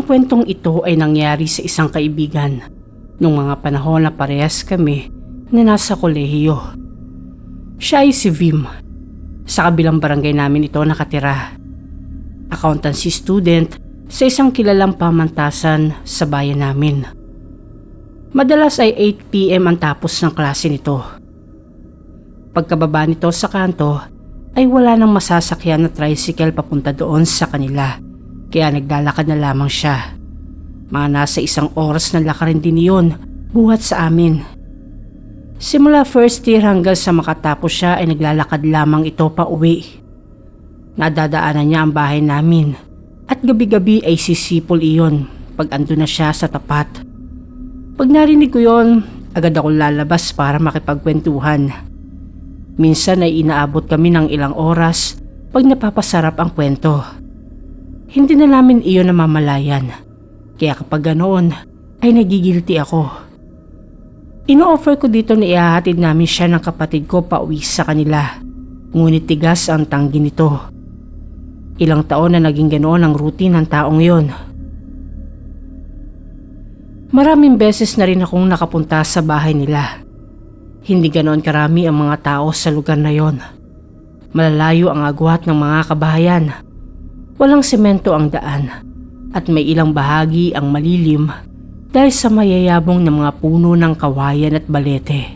Ang kwentong ito ay nangyari sa isang kaibigan nung mga panahon na parehas kami na nasa kolehiyo. Siya ay si Vim. Sa kabilang barangay namin ito nakatira. Accountancy student sa isang kilalang pamantasan sa bayan namin. Madalas ay 8 PM ang tapos ng klase nito. Pagkababa nito sa kanto ay wala nang masasakyan na tricycle papunta doon sa kanila, kaya naglalakad na lamang siya. Mga nasa 1 oras na lakarin din iyon buhat sa amin. Simula first year hanggang sa makatapos siya ay naglalakad lamang ito pa uwi. Nadadaanan niya ang bahay namin at gabi-gabi ay sisipol iyon pag ando na siya sa tapat. Pag narinig ko yon, agad akong lalabas para makipagkwentuhan. Minsan ay inaabot kami ng ilang oras pag napapasarap ang kwento. Hindi na namin iyon namamalayan, kaya kapag ganoon ay nagigilty ako. Ino-offer ko dito na ihahatid namin siya ng kapatid ko pa uwi sa kanila, ngunit tigas ang tanggi nito. Ilang taon na naging ganoon ang routine ng taong yon. Maraming beses na rin akong nakapunta sa bahay nila. Hindi ganoon karami ang mga tao sa lugar na yon. Malalayo ang agwat ng mga kabahayan. Walang semento ang daan at may ilang bahagi ang malilim dahil sa mayayabong ng mga puno ng kawayan at balete.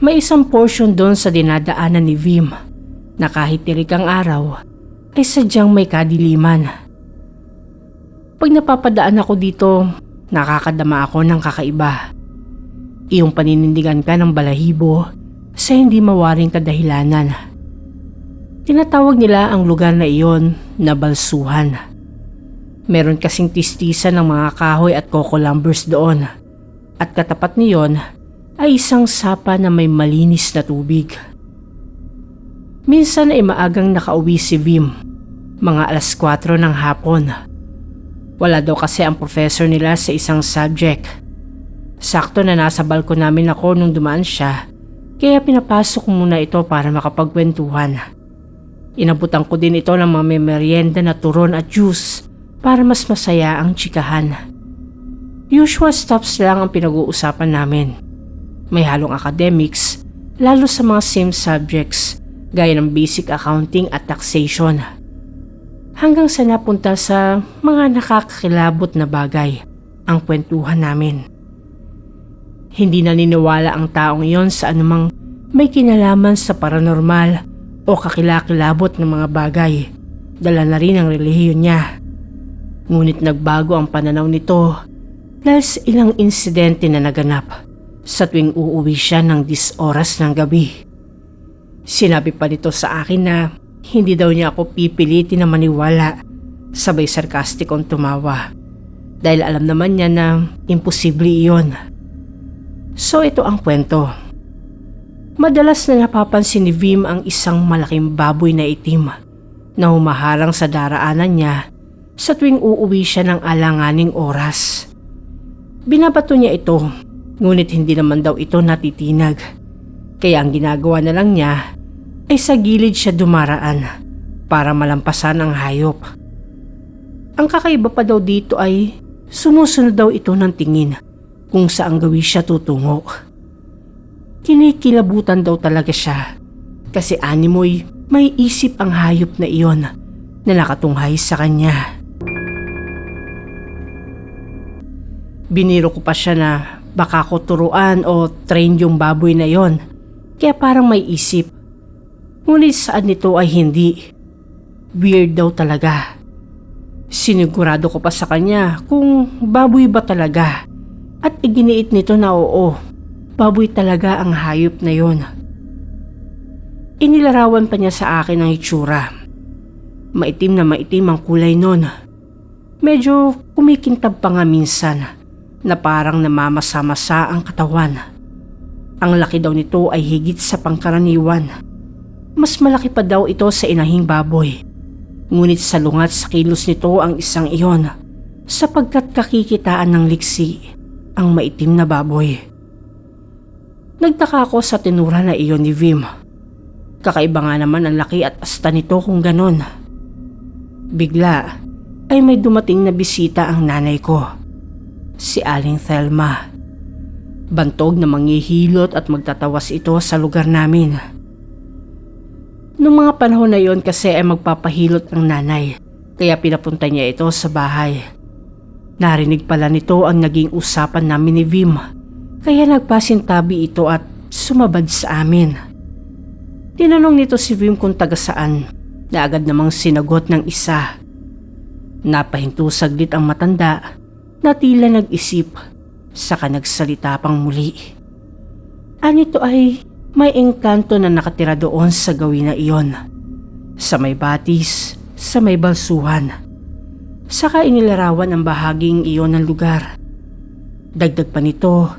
May isang portion doon sa dinadaanan ni Vim na kahit tirik ang araw ay sadyang may kadiliman. Pag napapadaan ako dito, nakakadama ako ng kakaiba. Iyong paninindigan ka ng balahibo sa hindi mawaring kadahilanan. Tinatawag nila ang lugar na iyon na balsuhan. Meron kasing tistisan ng mga kahoy at coco lumbers doon at katapat niyon ay isang sapa na may malinis na tubig. Minsan ay maagang nakauwi si Vim, mga 4:00 ng hapon. Wala daw kasi ang professor nila sa isang subject. Sakto na nasa balkon namin ako nung dumaan siya, kaya pinapasok muna ito para makapagkwentuhan. Inabutan ko din ito ng mga merienda na turon at juice para mas masaya ang tsikahan. Usual stops lang ang pinag-uusapan namin. May halong academics, lalo sa mga same subjects gaya ng basic accounting at taxation. Hanggang sa napunta sa mga nakakakilabot na bagay ang kwentuhan namin. Hindi naniniwala ang taong iyon sa anumang may kinalaman sa paranormal o kakilakilabot ng mga bagay. Dala na rin ang relihiyon niya. Ngunit nagbago ang pananaw nito dahil sa ilang insidente na naganap sa tuwing uuwi siya ng 10 oras ng gabi. Sinabi pa nito sa akin na hindi daw niya ako pipilitin na maniwala. Sabay sarkastik kong tumawa dahil alam naman niya na imposible iyon. So ito ang kwento. Madalas na napapansin ni Vim ang isang malaking baboy na itim na humaharang sa daraanan niya sa tuwing uuwi siya ng alanganing oras. Binabato niya ito, ngunit hindi naman daw ito natitinag. Kaya ang ginagawa na lang niya ay sa gilid siya dumaraan para malampasan ang hayop. Ang kakaiba pa daw dito ay sumusunod daw ito ng tingin kung saan gawin siya tutungo. Kinikilabutan daw talaga siya kasi animoy may isip ang hayop na iyon na nakatunghay sa kanya. Biniro ko pa siya na baka ko turuan o train yung baboy na yon, kaya parang may isip. Ngunit saan nito ay hindi. Weird daw talaga. Sinigurado ko pa sa kanya kung baboy ba talaga at iginiit nito na oo, baboy talaga ang hayop na yon. Inilarawan pa niya sa akin ang itsura. Maitim na maitim ang kulay nun. Medyo kumikintab pa nga minsan na parang namamasa-masa ang katawan. Ang laki daw nito ay higit sa pangkaraniwan. Mas malaki pa daw ito sa inahing baboy. Ngunit salungat sa kilos nito ang isang iyon sapagkat kakikitaan ng liksi ang maitim na baboy. Nagtaka ako sa tinura na iyon ni Vim. Kakaiba nga naman ang laki at asta nito kung ganon. Bigla, ay may dumating na bisita ang nanay ko, si Aling Thelma. Bantog na manghihilot at magtatawas ito sa lugar namin. Noong mga panahon na yon kasi ay magpapahilot ang nanay, kaya pinapunta niya ito sa bahay. Narinig pala nito ang naging usapan namin ni Vim, kaya nagpasintabi ito at sumabad sa amin. Tinanong nito si Vim kung taga saan, na agad namang sinagot ng isa. Napahinto saglit ang matanda na tila nag-isip, saka nagsalita pang muli. Anito ay may engkanto na nakatira doon sa gawin na iyon, sa may batis, sa may balsuhan. Saka inilarawan ang bahaging iyon ng lugar. Dagdag pa nito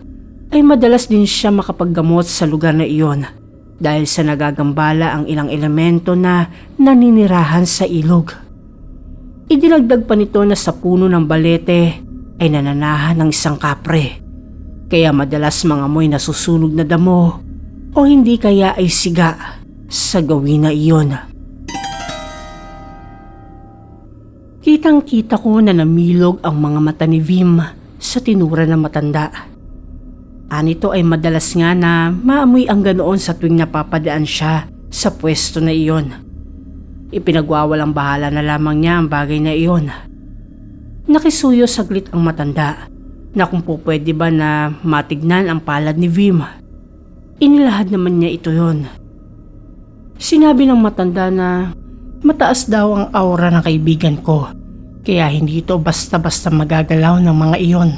ay madalas din siya makapaggamot sa lugar na iyon dahil sa nagagambala ang ilang elemento na naninirahan sa ilog. Idinagdag pa nito na sa puno ng balete ay nananahan ng isang kapre, kaya madalas mga amoy nasusunog na damo o hindi kaya ay siga sa gawin na iyon. Kitang-kita ko na namilog ang mga mata ni Vim sa tinura ng matanda. Anito ay madalas nga na maamoy ang ganoon sa tuwing napapadaan siya sa pwesto na iyon. Ipinagwawalang bahala na lamang niya ang bagay na iyon. Nakisuyo saglit ang matanda na kung po pwede ba na matignan ang palad ni Vim. Inilahad naman niya ito yon. Sinabi ng matanda na mataas daw ang aura ng kaibigan ko, kaya hindi ito basta-basta magagalaw ng mga iyon.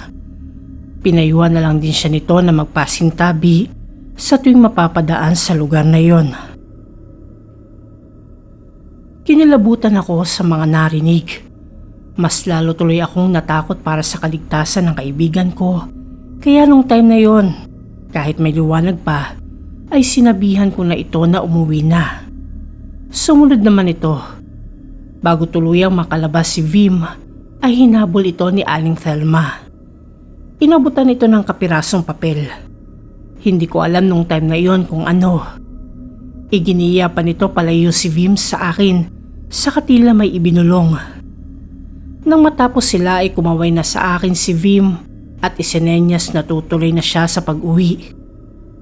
Pinayuhan na lang din siya nito na magpasintabi sa tuwing mapapadaan sa lugar na iyon. Kinilabutan ako sa mga narinig. Mas lalo tuloy akong natakot para sa kaligtasan ng kaibigan ko. Kaya nung time na yon, kahit may liwanag pa, ay sinabihan ko na ito na umuwi na. Sumunod naman ito. Bago tuluyang makalabas si Vim, ay hinabol ito ni Aling Thelma. Inabutan ito ng kapirasong papel. Hindi ko alam nung time na yon kung ano. Iginiya pa nito palayo si Vim sa akin, sa tila may ibinulong. Nang matapos sila ay kumaway na sa akin si Vim at isinenyas na tutuloy na siya sa pag-uwi.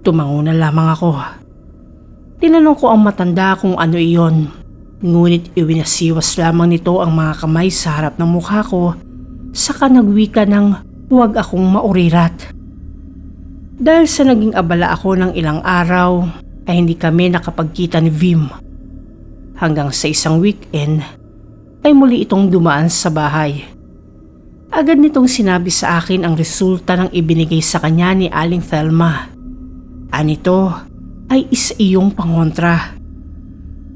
Tumango na lamang ako. Tinanong ko ang matanda kung ano iyon, ngunit iwinasiwas lamang nito ang mga kamay sa harap ng mukha ko, saka nagwika ng huwag akong maurirat. Dahil sa naging abala ako ng ilang araw, ay hindi kami nakapagkita ni Vim. Hanggang sa isang weekend, ay muli itong dumaan sa bahay. Agad nitong sinabi sa akin ang resulta ng ibinigay sa kanya ni Aling Thelma. Anito ay isa iyong pangontra.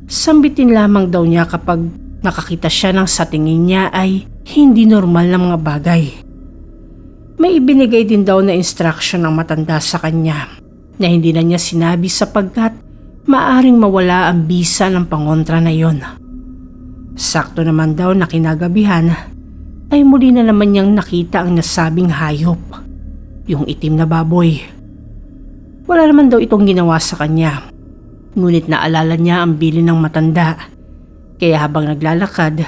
Sambitin lamang daw niya kapag nakakita siya ng sa tingin niya ay hindi normal na mga bagay. May ibinigay din daw na instruction ng matanda sa kanya na hindi na niya sinabi sapagkat maaring mawala ang bisa ng pangontra na yon. Sakto naman daw na kinagabihan ay muli na naman niyang nakita ang nasabing hayop, yung itim na baboy. Wala naman daw itong ginawa sa kanya, ngunit naalala niya ang bilin ng matanda, kaya habang naglalakad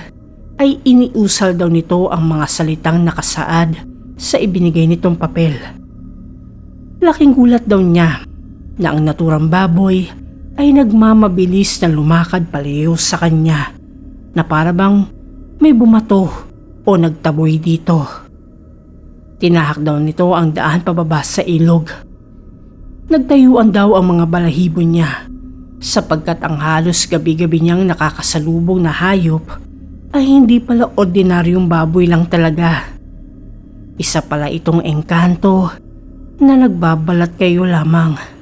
ay iniusal daw nito ang mga salitang nakasaad sa ibinigay nitong papel. Laking gulat daw niya na ang naturang baboy ay nagmamabilis na lumakad palayo sa kanya na para bang may bumato o nagtaboy dito. Tinahak daw nito ang daan pababa sa ilog. Nagtayuan daw ang mga balahibo niya sapagkat ang halos gabi-gabi niyang nakakasalubong na hayop ay hindi pala ordinaryong baboy lang talaga. Isa pala itong engkanto na nagbabalat kayo lamang.